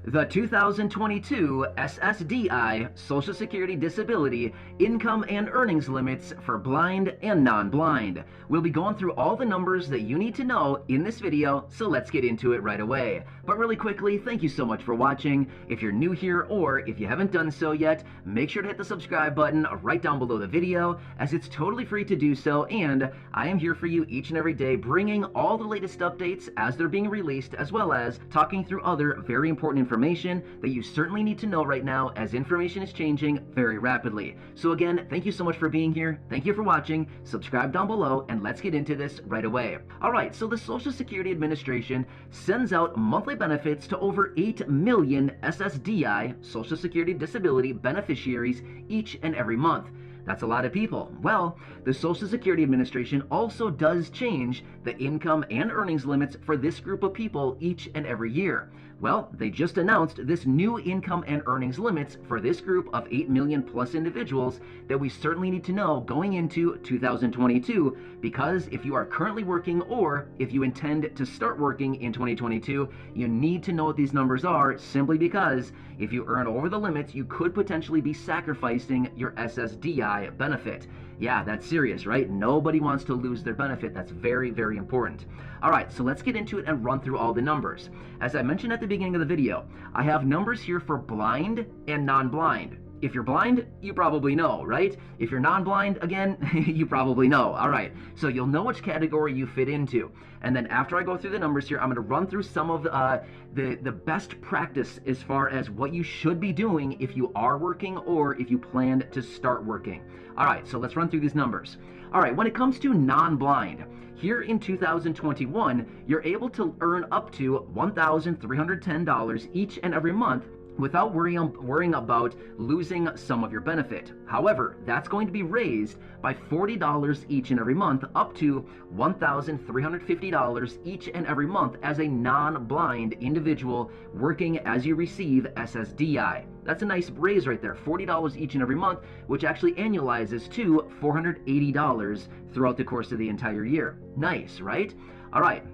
The 2022 SSDI Social Security Disability Income and Earnings Limits for Blind and Non-Blind. We'll be going through all the numbers that you need to know in this video, so let's get into it right away. But really quickly, thank you so much for watching. If you're new here or if you haven't done so yet, make sure to hit the subscribe button right down below the video, as it's totally free to do so, and I am here for you each and every day, bringing all the latest updates as they're being released, as well as talking through other very important information that you certainly need to know right now, as information is changing very rapidly. So again, thank you so much for being here. Thank you for watching. Subscribe down below and let's get into this right away. All right, so the Social Security Administration sends out monthly benefits to over 8 million SSDI, Social Security Disability beneficiaries, each and every month. That's a lot of people. Well, the Social Security Administration also does change the income and earnings limits for this group of people each and every year. Well, they just announced this new income and earnings limits for this group of 8 million plus individuals that we certainly need to know going into 2022, because if you are currently working or if you intend to start working in 2022, you need to know what these numbers are, simply because if you earn over the limits, you could potentially be sacrificing your SSDI benefit. Yeah, that's serious, right? Nobody wants to lose their benefit. That's very, very important. All right, so let's get into it and run through all the numbers. As I mentioned at the beginning of the video, I have numbers here for blind and non-blind. If you're blind, you probably know, right? If you're non-blind, again, you probably know. All right, so you'll know which category you fit into. And then after I go through the numbers here, I'm going to run through some of the best practice as far as what you should be doing if you are working or if you plan to start working. All right, so let's run through these numbers. All right, when it comes to non-blind, here in 2021, you're able to earn up to $1,310 each and every month without worrying about losing some of your benefit. However, that's going to be raised by $40 each and every month, up to $1,350 each and every month as a non-blind individual working as you receive SSDI. That's a nice raise right there, $40 each and every month, which actually annualizes to $480 throughout the course of the entire year. Nice, right? All right.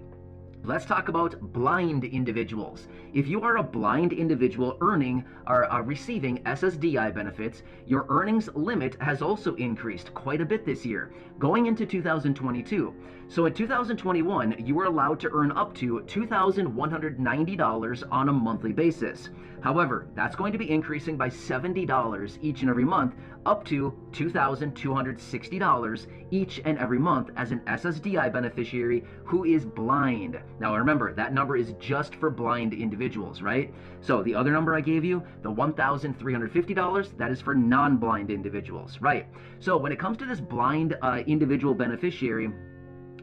Let's talk about blind individuals. If you are a blind individual earning or receiving SSDI benefits, your earnings limit has also increased quite a bit this year, going into 2022. So in 2021, you were allowed to earn up to $2,190 on a monthly basis. However, that's going to be increasing by $70 each and every month, up to $2,260 each and every month as an SSDI beneficiary who is blind. Now remember, that number is just for blind individuals, right? So the other number I gave you, the $1,350, that is for non-blind individuals, right? So when it comes to this blind individual beneficiary,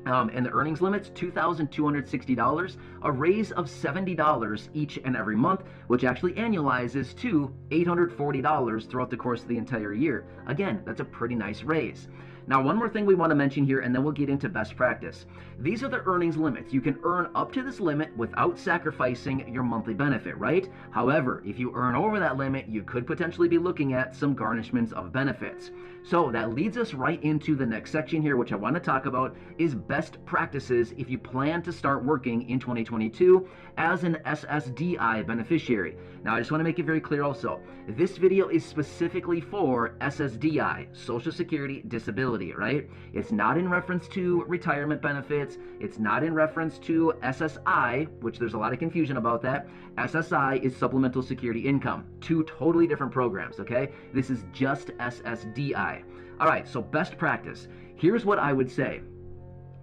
and the earnings limits, $2,260, a raise of $70 each and every month, which actually annualizes to $840 throughout the course of the entire year. Again, that's a pretty nice raise. Now, one more thing we want to mention here, and then we'll get into best practice. These are the earnings limits. You can earn up to this limit without sacrificing your monthly benefit, right? However, if you earn over that limit, you could potentially be looking at some garnishments of benefits. So that leads us right into the next section here, which I want to talk about, is best practices if you plan to start working in 2022 as an SSDI beneficiary. Now, I just want to make it very clear also, this video is specifically for SSDI, Social Security Disability, right? It's not in reference to retirement benefits. It's not in reference to SSI, which there's a lot of confusion about that. SSI is Supplemental Security Income. Two totally different programs, okay? This is just SSDI. All right, so best practice. Here's what I would say.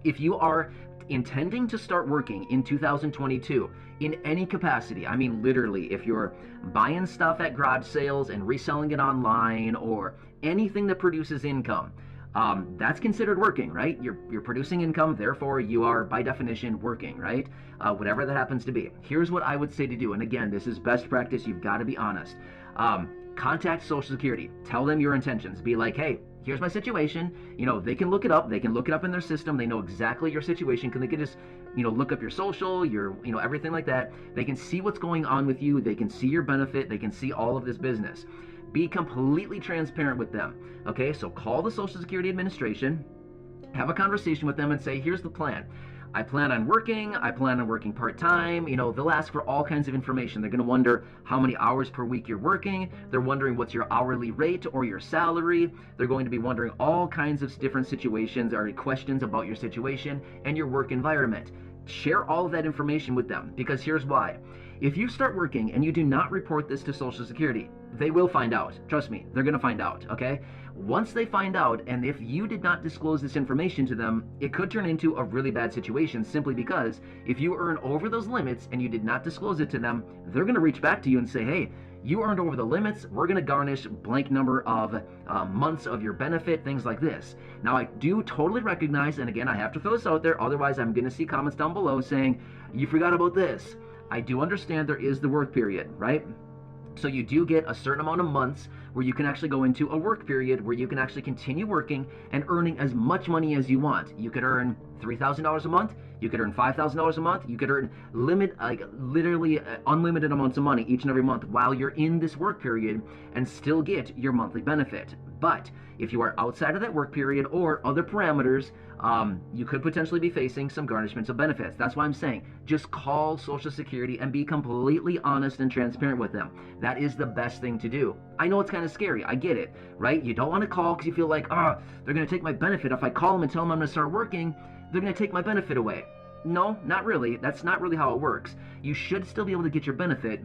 If you are intending to start working in 2022 in any capacity, I mean literally, if you're buying stuff at garage sales and reselling it online or anything that produces income, that's considered working, right? You're producing income, therefore you are by definition working, right? Whatever that happens to be. Here's what I would say to do, and again, this is best practice, you've got to be honest. Contact Social Security, tell them your intentions, be like, hey, here's my situation. You know, they can look it up in their system, they know exactly your situation, they can just, you know, look up your social, your, you know, everything like that. They can see what's going on with you, they can see your benefit, they can see all of this business. Be completely transparent with them, okay? So call the Social Security Administration, have a conversation with them and say, here's the plan. I plan on working part-time. They'll ask for all kinds of information. They're going to wonder how many hours per week you're working. They're wondering what's your hourly rate or your salary. They're going to be wondering all kinds of different situations or questions about your situation and your work environment. Share all of that information with them, because here's why. If you start working and you do not report this to Social Security, they will find out. Trust me, they're going to find out, okay? Once they find out, and if you did not disclose this information to them, it could turn into a really bad situation, simply because if you earn over those limits and you did not disclose it to them, they're going to reach back to you and say, hey, you earned over the limits, we're going to garnish blank number of months of your benefit, things like this. Now, I do totally recognize, and again, I have to throw this out there, otherwise I'm going to see comments down below saying, you forgot about this. I do understand there is the work period, right? So you do get a certain amount of months where you can actually go into a work period where you can actually continue working and earning as much money as you want. You could earn $3,000 a month, you could earn $5,000 a month, you could earn literally unlimited amounts of money each and every month while you're in this work period and still get your monthly benefit. But if you are outside of that work period or other parameters, you could potentially be facing some garnishments of benefits. That's why I'm saying just call Social Security and be completely honest and transparent with them. That is the best thing to do. I know it's kind of scary. I get it, right? You don't want to call because you feel like, they're going to take my benefit. If I call them and tell them I'm going to start working, they're going to take my benefit away. No, not really. That's not really how it works. You should still be able to get your benefit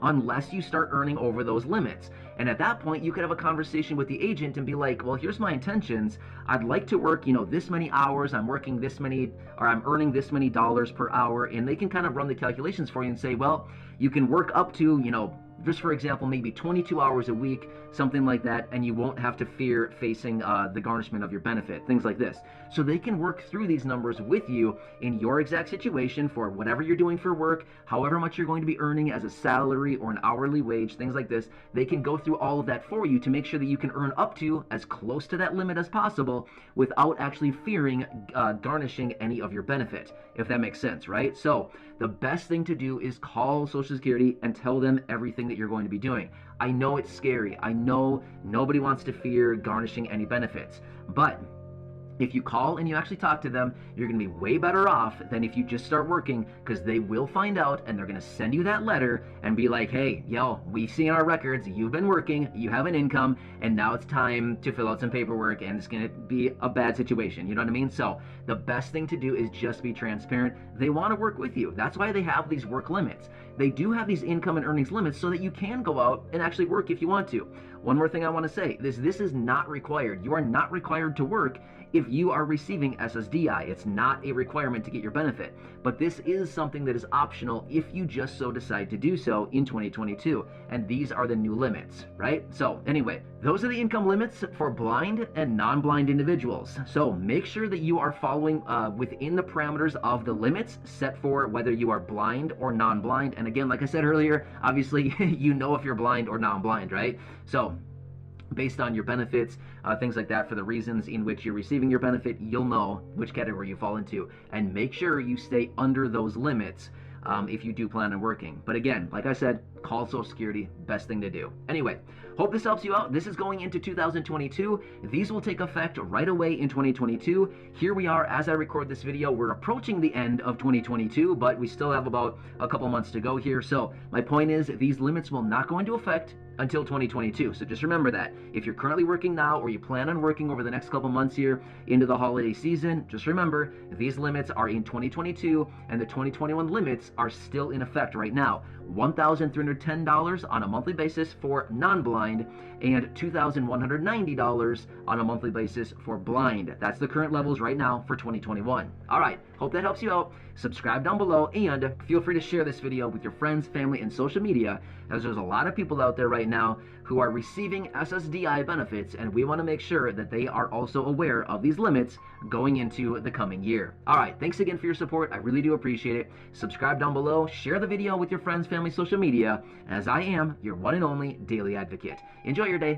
unless you start earning over those limits. And at that point, you could have a conversation with the agent and be like, well, here's my intentions. I'd like to work, this many hours. I'm working this many, or I'm earning this many dollars per hour. And they can kind of run the calculations for you and say, well, you can work up to, just for example, maybe 22 hours a week, something like that, and you won't have to fear facing the garnishment of your benefit, things like this. So they can work through these numbers with you in your exact situation for whatever you're doing for work, however much you're going to be earning as a salary or an hourly wage, things like this. They can go through all of that for you to make sure that you can earn up to as close to that limit as possible without actually fearing garnishing any of your benefit, if that makes sense, right? So the best thing to do is call Social Security and tell them everything that you're going to be doing. I know it's scary. I know nobody wants to fear garnishing any benefits, but if you call and you actually talk to them, you're going to be way better off than if you just start working, because they will find out and they're going to send you that letter and be like, hey, we see in our records you've been working, you have an income, and now it's time to fill out some paperwork, and it's going to be a bad situation. You know what I mean? So the best thing to do is just be transparent. They want to work with you. That's why they have these work limits. They do have these income and earnings limits so that you can go out and actually work if you want to. One more thing I want to say, this is not required. You are not required to work if you are receiving SSDI. It's not a requirement to get your benefit, but this is something that is optional if you just so decide to do so in 2022, and these are the new limits, right? So anyway, those are the income limits for blind and non-blind individuals. So make sure that you are following within the parameters of the limits set for whether you are blind or non-blind. And again, like I said earlier, obviously you know if you're blind or non-blind, right? So based on your benefits, things like that, for the reasons in which you're receiving your benefit, you'll know which category you fall into. And make sure you stay under those limits if you do plan on working. But again, like I said, call Social Security, best thing to do. Anyway, hope this helps you out. This is going into 2022. These will take effect right away in 2022. Here we are as I record this video. We're approaching the end of 2022, but we still have about a couple months to go here. So my point is, these limits will not go into effect until 2022. So just remember that. If you're currently working now, or you plan on working over the next couple months here into the holiday season, just remember these limits are in 2022, and the 2021 limits are still in effect right now. $1,310 on a monthly basis for non-blind, and $2,190 on a monthly basis for blind. That's the current levels right now for 2021. All right, hope that helps you out. Subscribe down below, and feel free to share this video with your friends, family, and social media, as there's a lot of people out there right now who are receiving SSDI benefits, and we want to make sure that they are also aware of these limits going into the coming year. All right, thanks again for your support. I really do appreciate it. Subscribe down below, share the video with your friends, family, social media, as I am your one and only daily advocate. Enjoy your day.